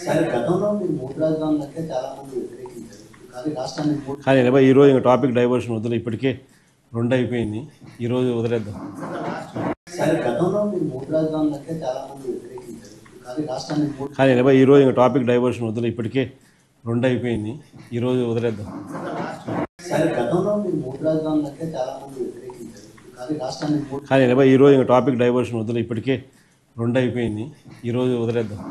సరే గతంలో మీరు మూడు రాజధానులకే చాలా మంది వ్యతిరేకించారు. కానీ రాష్ట్రాన్ని కానీ ఎనభై ఈరోజు ఇంకా టాపిక్ డైవర్షన్ వదిలే, ఇప్పటికే రెండు అయిపోయింది. ఈరోజు వదిలేద్దాం. సరే గతంలో మీరు మూడు రాజధానులకే చాలా మంది వ్యతిరేకించారు. కానీ రాష్ట్రాన్ని కానీ ఎనభై ఈరోజు ఇంకా టాపిక్ డైవర్షన్ వదిలే, ఇప్పటికే రెండు అయిపోయింది. ఈరోజు వదిలేద్దాం. సరే గతంలో మీరు మూడు రాజధానులకే చాలా మంది వ్యతిరేకించారు. కానీ రాష్ట్రాన్ని కానీ ఎనభై ఈరోజు ఇంకా టాపిక్ డైవర్షన్ వదిలే, ఇప్పటికే రెండు అయిపోయింది. ఈరోజు వదిలేద్దాం.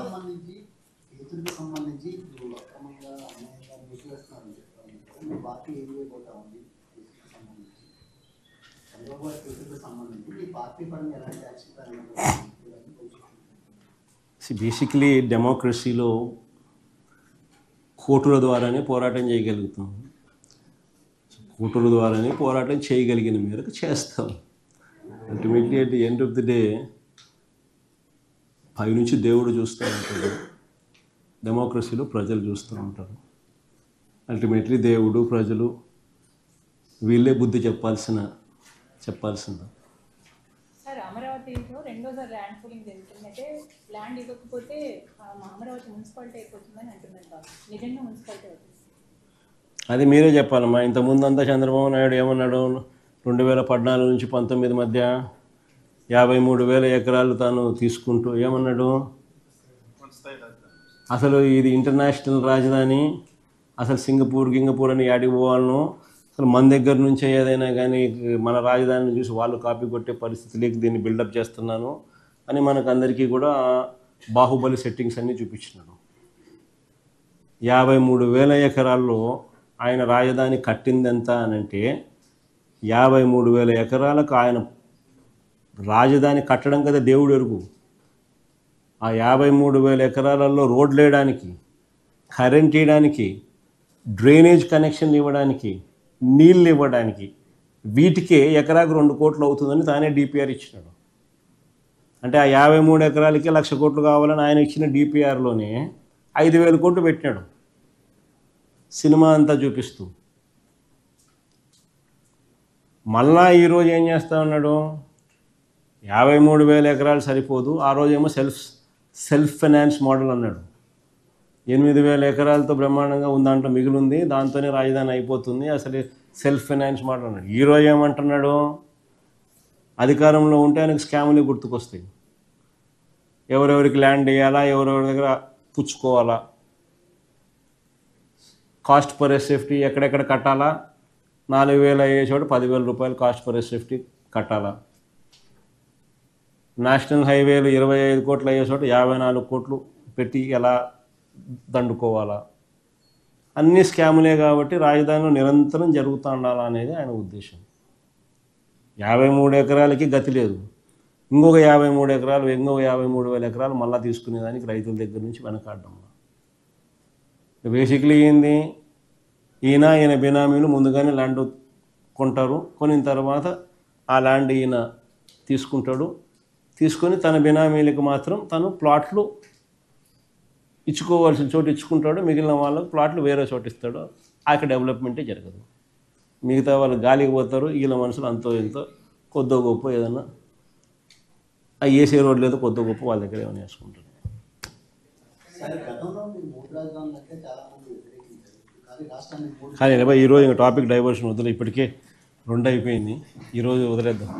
సంబంధించి రైతులకు సంబంధించి ఇప్పుడు అక్రమంగా అన్యాయంగా మూసివేస్తున్నారని చెప్పారు. మీ పార్టీ ఏం చేయబోతా ఉంది సంబంధించి చంద్రబాబు గారి రైతులకు సంబంధించి మీ పార్టీ పరంగా ఎలాంటి యాక్షన్ బేసిక్లీ డెమోక్రసీలో కోర్టుల ద్వారానే పోరాటం చేయగలుగుతాం. కోర్టుల ద్వారానే పోరాటం చేయగలిగిన మేరకు చేస్తాం. Ultimately at the end of the day పైనుంచి దేవుడు చూస్తూ ఉంటాడు, డెమోక్రసీలో ప్రజలు చూస్తూ ఉంటారు. అల్టిమేట్లీ దేవుడు ప్రజలు వీళ్ళే బుద్ధి చెప్పాల్సింది. సార్, అమరావతిలో రెండోసారి ల్యాండ్ పూలింగ్ జరుగుతుంది. అంటే ల్యాండ్ ఇవ్వకపోతే అమరావతి మున్సిపాలిటీ అయిపోతుందని అంటున్నారు కాదు, నిజంగా మున్సిపాలిటీ అవుతుంది. అది మీరే చెప్పాలమ్మా. ఇంతకుముందు అంతా చంద్రబాబు నాయుడు ఏమన్నాడు, 2014 నుంచి 19 మధ్య 53,000 ఎకరాలు తాను తీసుకుంటూ ఏమన్నాడు, అసలు ఇది ఇంటర్నేషనల్ రాజధాని, అసలు సింగపూర్ అని యాడికి పోవాలను, అసలు మన దగ్గర నుంచే ఏదైనా కానీ మన రాజధానిని చూసి వాళ్ళు కాపీ కొట్టే పరిస్థితిలోకి దీన్ని బిల్డప్ చేస్తున్నాను అని మనకు అందరికీ కూడా బాహుబలి సెట్టింగ్స్ అన్నీ చూపించినాడు. 53,000 ఎకరాల్లో ఆయన రాజధాని కట్టింది ఎంత అనంటే 53,000 ఎకరాలకు ఆయన రాజధాని కట్టడం కదా దేవుడు ఎరుగు. ఆ 53,000 ఎకరాలలో రోడ్లు వేయడానికి, కరెంట్ ఇవ్వడానికి, డ్రైనేజ్ కనెక్షన్లు ఇవ్వడానికి, నీళ్ళు ఇవ్వడానికి, వీటికే ఎకరాకు 2 కోట్లు అవుతుందని తానే డిపిఆర్ ఇచ్చినాడు. అంటే ఆ 53 ఎకరాలకి 1,00,000 కోట్లు కావాలని ఆయన ఇచ్చిన డిపిఆర్లోనే 5,000 కోట్లు పెట్టినాడు సినిమా అంతా చూపిస్తూ. మళ్ళా ఈరోజు ఏం చేస్తూ ఉన్నాడు, 53,000 ఎకరాలు సరిపోదు, ఆ రోజేమో సెల్ఫ్ ఫైనాన్స్ మోడల్ అన్నాడు. 8,000 ఎకరాలతో బ్రహ్మాండంగా ఉంది, దాంట్లో మిగిలింది, దాంతోనే రాజధాని అయిపోతుంది, అసలు సెల్ఫ్ ఫైనాన్స్ మోడల్ అన్నాడు. ఈరోజు ఏమంటున్నాడు, అధికారంలో ఉంటే ఆయనకు స్కాములు గుర్తుకొస్తాయి. ఎవరెవరికి ల్యాండ్ వేయాలా, ఎవరెవరి దగ్గర పుచ్చుకోవాలా, కాస్ట్ పర్ సేఫ్టీ ఎక్కడెక్కడ కట్టాలా, 4,000 అయ్యే చోట 10,000 రూపాయలు కాస్ట్ పర్ సేఫ్టీ కట్టాలా, నేషనల్ హైవేలు 25 కోట్లు అయ్యే చోట 54 కోట్లు పెట్టి ఎలా దండుకోవాలా, అన్ని స్కాములే. కాబట్టి రాజధానిలో నిరంతరం జరుగుతూ ఉండాలా అనేది ఆయన ఉద్దేశం. 53 ఎకరాలకి గతి లేదు, ఇంకొక 53 ఎకరాలు, ఇంకొక 53,000 ఎకరాలు మళ్ళీ తీసుకునేదానికి రైతుల దగ్గర నుంచి వెనకాడడం. బేసిక్లీ ఏంది, ఈయన బినామీలు ముందుగానే ల్యాండ్ కొంటారు, కొనిన తర్వాత ఆ ల్యాండ్ ఈయన తీసుకొని తన బినామీలకు మాత్రం తను ప్లాట్లు ఇచ్చుకోవాల్సిన చోటు ఇచ్చుకుంటాడు, మిగిలిన వాళ్ళకు ప్లాట్లు వేరే చోటు ఇస్తాడు. అక్కడ డెవలప్మెంటే జరగదు. మిగతా వాళ్ళు గాలికి పోతారు, వీళ్ళ మనుషులు అంతో ఎంతో కొద్దో గొప్ప ఏదన్నా ఆ ఏసీ రోడ్ లేదో కొద్దో గొప్ప వాళ్ళ దగ్గర ఏమైనా వేసుకుంటారు. కానీ ఈరోజు ఇంకా టాపిక్ డైవర్షన్ వదిలే, ఇప్పటికే రెండు అయిపోయింది. ఈరోజు వదిలేద్దాం.